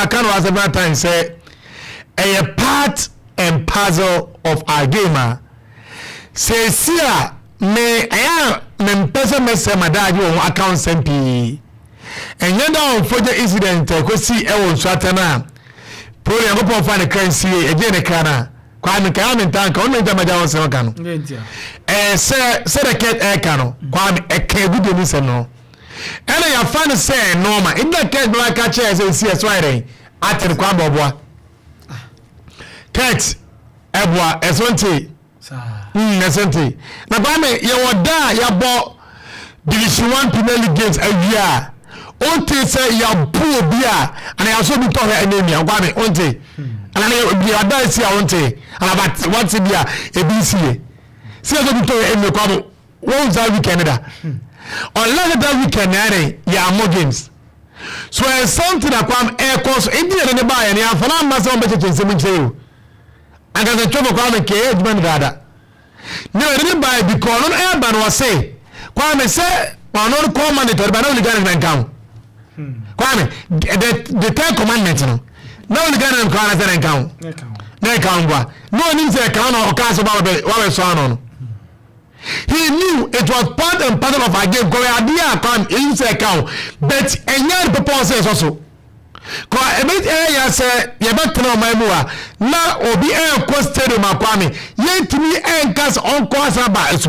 I can was several times say a part and puzzle of our game. Say see me I am person message my dad you account SMP. And yet now for the incident go see e swatana. Probably I go find a currency again a kana. Kwame kan in tank on me jamaja won se kanu. Say the cat e kanu. Kwame e kan video ni se no. And I find say normal. In that case black chair say see as why atin kwa boboa. Cat ebwa esonte. Esonte. Na kwame ye woda ya bo Division 1 Premier League games a year. Onte say ya buo bia and I also be to her enemy kwame onte. And I be ada see onte. And about what's bia ABC. See also be to her enemy kwame. Won't that we Canada. Unless that we can ya more games. So something that come air course India and the buy and ya for mass on better to say. And as a trouble kwame ke edman gada. No, I didn't buy because on airban was say kwame say not call mandatory but only got an account. Kwame the 10 commandments no. No only got an account. No account. No need to account or cast about what we saw on. He knew it was part and parcel of our game. Because idea come in his account, but any proposals also. Because a bit area say you better know my mua. Now obi air question my kwame. Yet me and cast on course about it.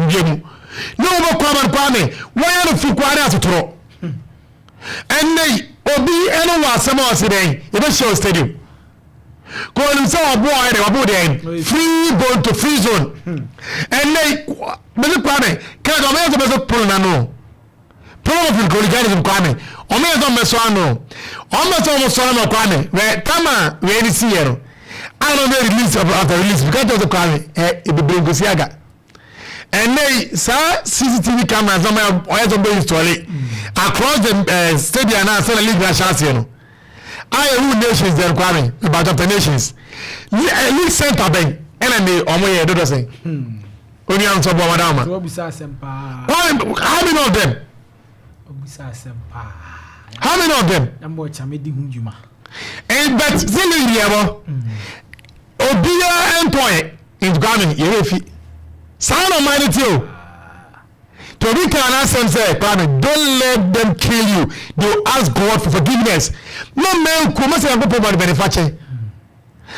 No more kwame. Why are the fukwari to throw? And they obi anyone someone today. You don't show stadium. Call himself a boy, free ball to free zone. And they, Mr. Kwame, can't go to Mr. Pronano. Probably hooliganism Kwame. Omezo Meswano. Almost Kwame. Where Tama, where is here? I don't know release after release because of the Kwame. It be bring Gusiaga. And they saw CCTV cameras on my eyes on the story across the stadium and sell a league national. I who nations then Kwame about of the nations. League center bank enemy or more do the same. Only answer Madama. How many of them? How many of them? And but still in the Obia and point in Kwame Yerefi. Sound of money too. To be can ask them say, Kwame, don't let them kill you. They ask God for forgiveness. No man come say go provide benefactor.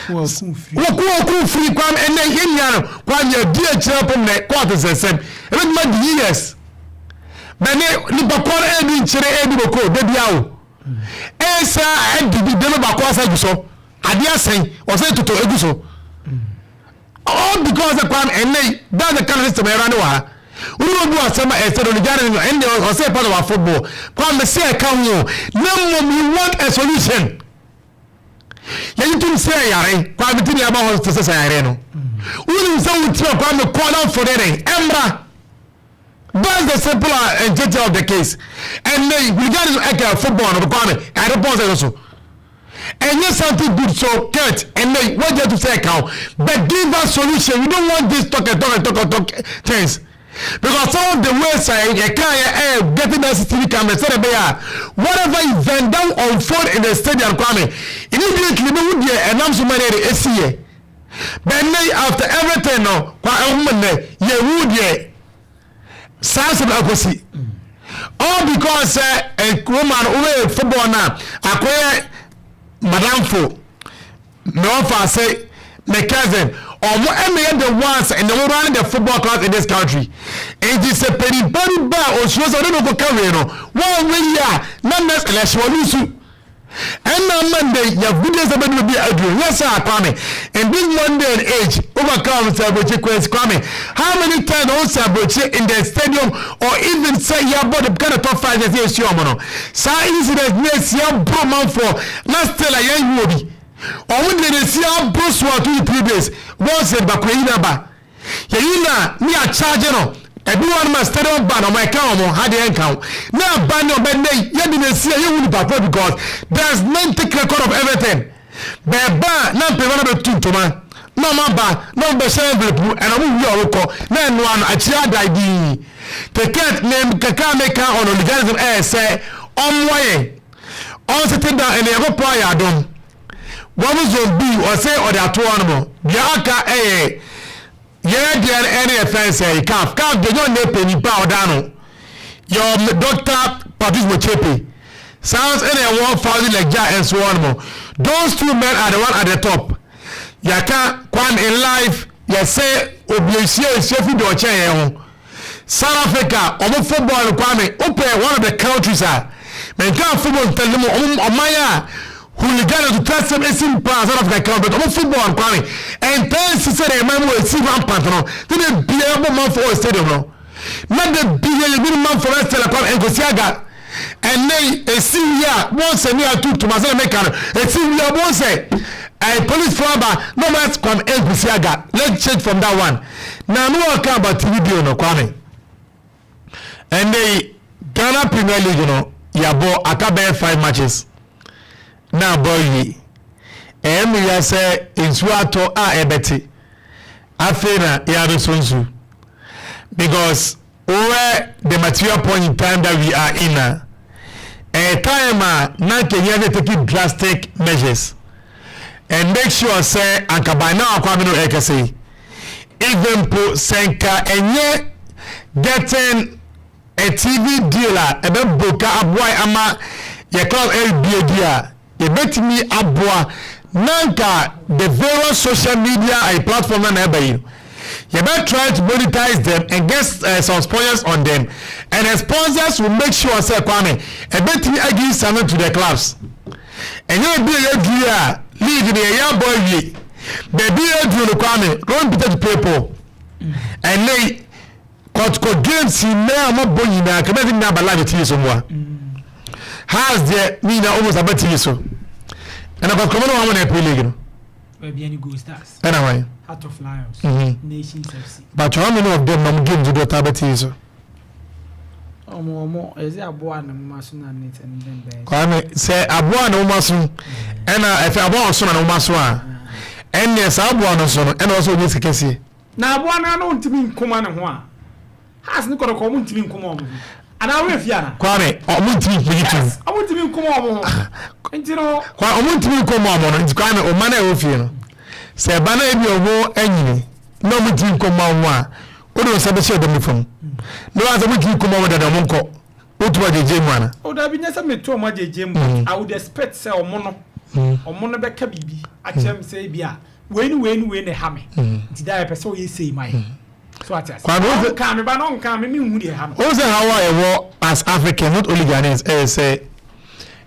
Wo free Kwame and then him yan Kwame dear children na court is the same. Even mad years. But ni bakore e bi chire e bi boko de bia o. E sa e di de no bakwa sa guso. Ade asen o say toto eguso. All because the Kwame and that's the kind of system around wa. We don't do a summer as hooliganism and they will say part of our football. Kwame say come you. No we want a solution. You to say yare, Kwame tini about to say yare. We don't say we tell Kwame call out for them. Embra. That's the simple and detail of the case. And then we got to football of Kwame and the boss also. And yes, something good so Kurt and they what you to say count. But give us solution. We don't want this talk things. Because some of the website you can't getting that CCTV camera so whatever event that unfold in the stadium Kwame immediately we would announce money the ACA. But after everything no you would sensible opposite. All because a woman who football now acquire Madame Fo, no for say my cousin, or whatever the ones and the running the football club in this country. It is a penny body bar or shows I don't know Carino. 1 way, none less unless you lose. And on Monday, your videos are going to be arguing. Yes, sir, Kwame. And this one day and age, overcome Sabochi Quest Kwame. How many times on Sabochi in the stadium or even say your body kind of top 5 years, your mono? Sa incident, yes, your bro man for last tell a young movie. Or when they see our bros were 2 3 days, once said Bakwina Ba. Yayina, me a charger. Everyone must stand up ban on my account or had the account. Now ban your bad day, you didn't see you will be because there's no take record of everything. Beba, not pay to man. No mamba, no be and I will your call. Then one a child ID. The cat named Kakameka on hooliganism say on way. On sitting down and they have a prayer done. one zone B or say or the two animal biaka yeah there any offense calf they don't need penny powder your doctor Patrice Mochepe sounds any one family like that and so on more. Those two men are the one at the top. Yaka kwan in life you say obligation safe do chain South Africa omo football kwame open one of the countries are men can football tell them omaya hooliganism to test them in part South Africa count but omo football kwame and then say they man will see rampant no then be able man for stadium no not the big man for us telecom and go siaga and then a senior once a year to Mazana Mekano a senior once a police flabber no matter come and go siaga let's change from that one now no one care about TV no kwame. And the Ghana Premier League, you know, yabo akabe 5 matches. Now, boy, we say in Suato ebeti. Afena yado sonsu. Because where the material point in time that we are in, a time now can you take drastic measures and make sure say anka now akwamino ekase. Even po senka enye getting a TV dealer ebe boka aboy ama ye club LBA ye bet me aboa nanka the various social media platform na ebe you better try to monetize them and get some sponsors on them and the sponsors will make sure say kwame e bet me give something to the clubs and you be a dealer leave the young boy we baby you do kwame go be to people and they Kotko games in there, I'm not boying now. Come in now, but like it is somewhere. Has the Nina almost a better so. And I got common one at Willigan. Maybe any good stars. Anyway, Heart of Lions, Nations FC. But how many of them I'm giving to the Tabatizo? Oh, more is there a boy and Mason and it and then Kwame say a boy no masun. And if I want son and Maswa. And yes, I want son and also this case. Now, one I know to be command and one. Has not got a common team come on. And I will Fiana. Kwame, I want to be I want to be come on. And you know, I want to be come on. It's Kwame or Mana of you. Say, Banna, if you war enemy, no team come on. What was I share them from? No other week you come over that I won't call. What was the Jim? Oh, there be nothing to my Jim. I would expect sell mono or mono back baby. I can say, Bia. When a hammy. Did I ever you say my. So what is coming, but don't come. Also, how I war as African, not only Ghanaians, say,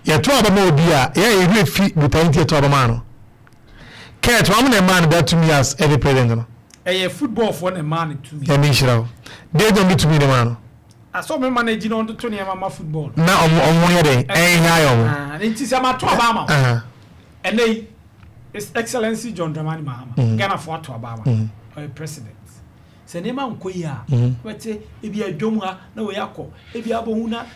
you're 12 more beer, yeah, you fit with 20 to a man. Can't one man that to me as every president. A football for a man to me. They don't need to be the man. I saw me managing on the 20 football. Now, on 1 day, and it is a matter of and they, His Excellency John Dramani Mahama, Ghana for to Obama, or president. Senema Nkoya, but say, if you are Jomra, no Yako, if you are Bohuna,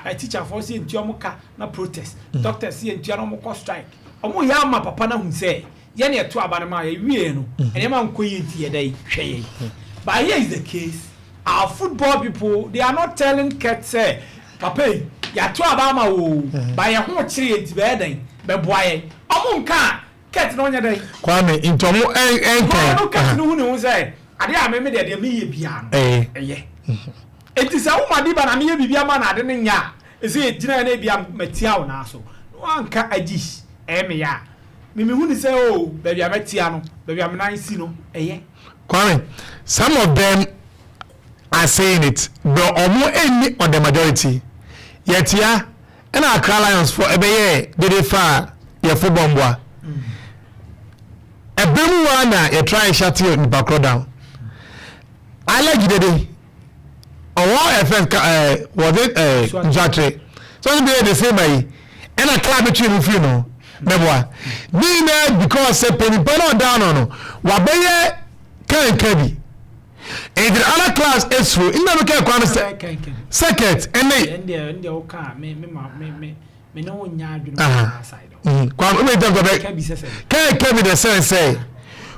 a teacher for seeing Tiomoka, no protest, doctor seeing Tiamoko strike. Omo Yama Papana who say, Yania to Abanama, and Emma Nkoya day, but here is the case. Our football people, they are not telling cats, say, Papa, ya to Abama, by a whole tree it's bedding, but boy, Omonka, cat on your day. Kwame, into more and cat no say. I am made a me piano. It is a Madiba and me be a man. I didn't ya. Is it dinner and be a Metiao Naso? One cat a dish, Emia. Mimi who say, oh, baby, I'm Metiano, baby, I'm nice, Kwame, some of them are saying it, but almost any on the majority. Yet, yeah, and our Lions for a bay, did it far, your football boy. A big one, you try shut you in back down. I like it today. Our FS was it Jatre. So it's be the same way. And a club between you know. Never. Being because a penny down on Wabaya can Kebi. And the other class is through. In the local second and they okay me no nya side. Can Kebi the sense say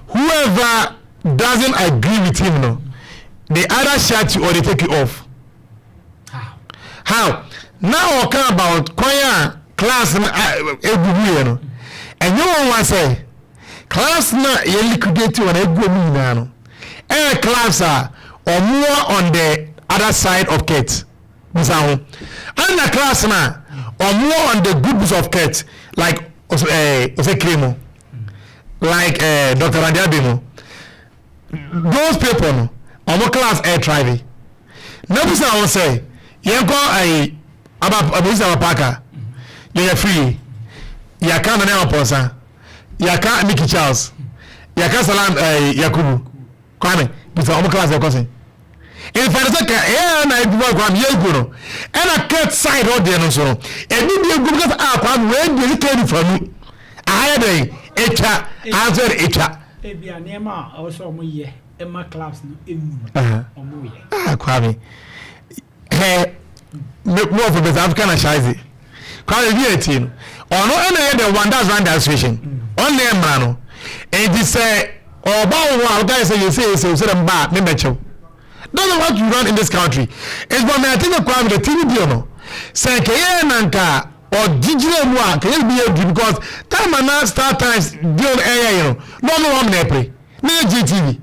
whoever doesn't agree with him no. They either shut you or they take you off. How? Now we talk about choir class and you want say class na you liquidate on a go no class are or more on the other side of Kate. And the class na or more on the groups of Kate, like Kremo, like Dr. Randiabimo. Those people or more class air driving. Notice I will say, you go about Paka, you're free. You can't never posa. You can't Mickey Charles. You can't Salam Yakubu. Kwame, because I'm class of cousin. In fact, and I program Yakuno. And I cut side all the answer. And you go because I'm where you came from me. I had a chat, answer a chat. Maybe a name also me, Emma class in Kwame. Hey, look more for the African Shazi. Kwame, be a team. Or no any other one that's run that situation. Only a man. And this say, or about guys say you say so them bad, me metro. Don't know what you run in this country. It's what I think Kwame the TV deal no. Say Nanka or digital work can be a because time and now start times deal area, you know. No one play. No GTV.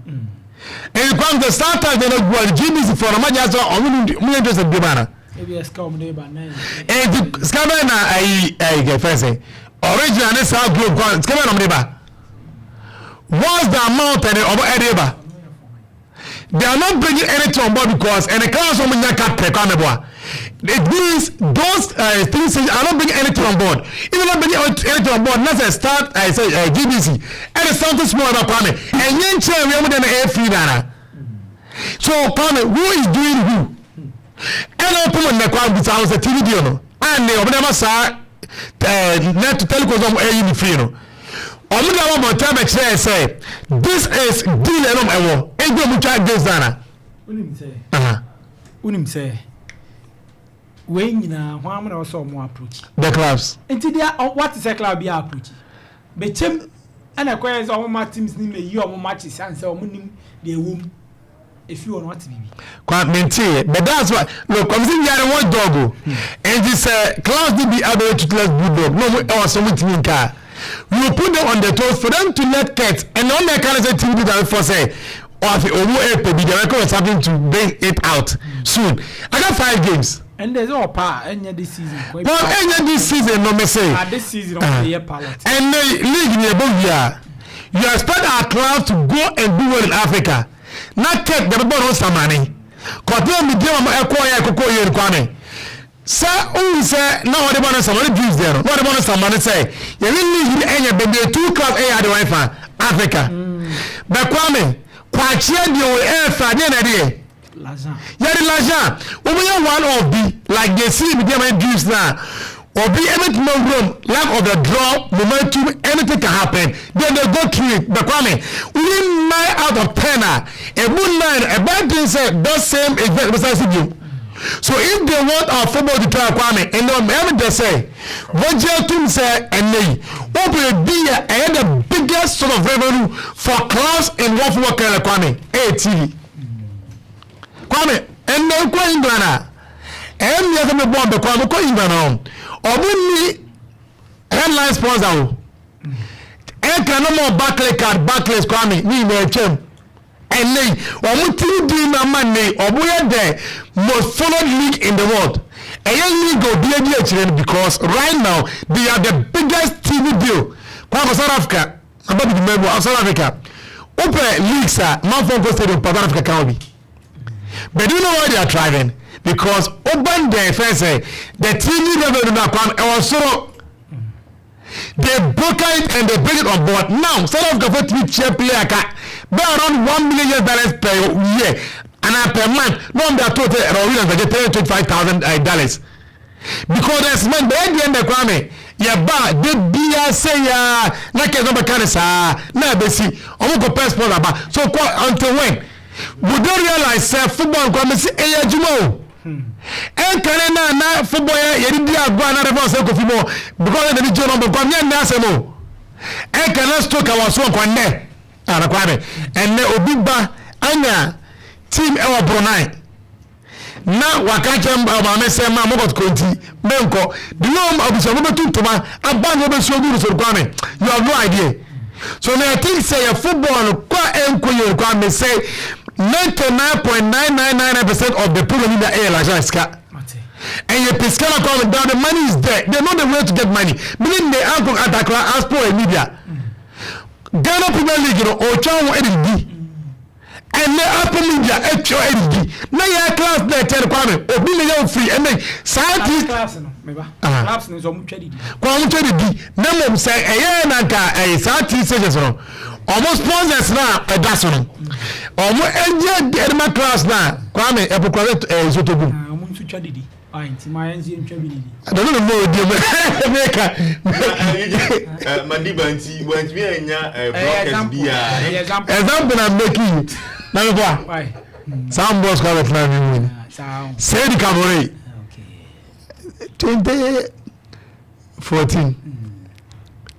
And Kwame the start times they don't go GBC for a major or we interested in banana. Maybe a scam day by 9. And the scammer I get first say original this how group gone scammer on Madiba. What's the amount and over Ediba? They are not bringing anything on board because and the class of Munyaka Pekaneboa. It means those things are not bringing anything on board. If not bringing anything on board, let's start I say GBC and it's something small about Kwame. And young child we are than a free dana. So Kwame, who is doing who? And open on the crowd with our TV deal, and they never saw net to telecom in the free. Omuda one time say this is deal alone ewo. Ego mu try this dana. Unim say. We nyina ho am na so mo approach. The clubs. Enti dia what is a club be approach? Be chem ana kwere so mo teams ni me yi o mo matches and say o mo nim the wom. If you want to be quite maintain, but that's why look, I'm saying you are one dog, and this class did be able to let bulldog. No, or something car. We will put them on the toes for them to let cats, and on their kind of TV that for say, or if the record is having to bring it out soon. I got 5 games. And there's all power any this season. Well, any this season, no me say. This season on the palette. And the league in the year, you expect our class to go and do well in Africa. Not take the ball on some money. Continue with them acquire Coco in Kwame. Sir, who say no one want some money views there. What about some money say? You really need any baby 2 class A at the Wi-Fi Africa. But Kwame, quite cheer you air Friday idea. Lajan. Yari Lajan. We one of the like they see with them views now. Or be anything no room, lack of the draw, momentum, anything can happen. Then they go through it. But Kwame, within 9 out of 10, a good 9, a bad thing said, that same is precisely you. So if they want our football to try Kwame, and they'll they say, what you say, and they, what will be the biggest sort of revenue for clubs in one football kind of Kwame? ATV. Kwame, and then go England. And the other one, the Kwame, go England. Obuni headline sponsor e can no more Barclays Kwame ni me chem ene omuti di na mane obuye the most followed league in the world league go be because right now they are the biggest TV deal kwa South Africa about the member of South Africa open leagues are Manford Stadium South Africa can be but do you know why they are thriving? Because open the first the TV revenue now come also they broke it and they bring it on board. Now South Africa for TV chair player can be around $1 million per year and per month. No, they are total around $25,000 because there's man the end the Kwame. Yeah, but the beer say na ke no bekanisa na besi omo go passport about so until when we don't realize football Kwame say ejuma and can na football ye di agwa na reverse ko football because the video number Kwame na asemo and can stoke our so kwanne ana Kwame and ne obi ba anya team e wa Brunei na wakache maame se ma mo got konti menko the no abuso mo betu toma aban no be so guru so kwame you have no idea so me I think say football kwa enko ye kwa me say 99.999% of the people in the air la jaska and your piscana come down, the money is there. They know the way to get money. Meaning they are going to ask for a media. Ghana Premier League, you know, Ochawa LD. And the upper media, HO LD. Now you are class there, Telegram, or million free. And then, scientists. Class, class, no, some charity. Quality, Nemo say, a year and a scientist says, almost sponsors now, a dozen. Almost enjoy the class now. Kwame, a book, a Zotobu. I don't know Madiba went me and example I'm making. Why? Some boys call it now. Say the Cabaret 2014.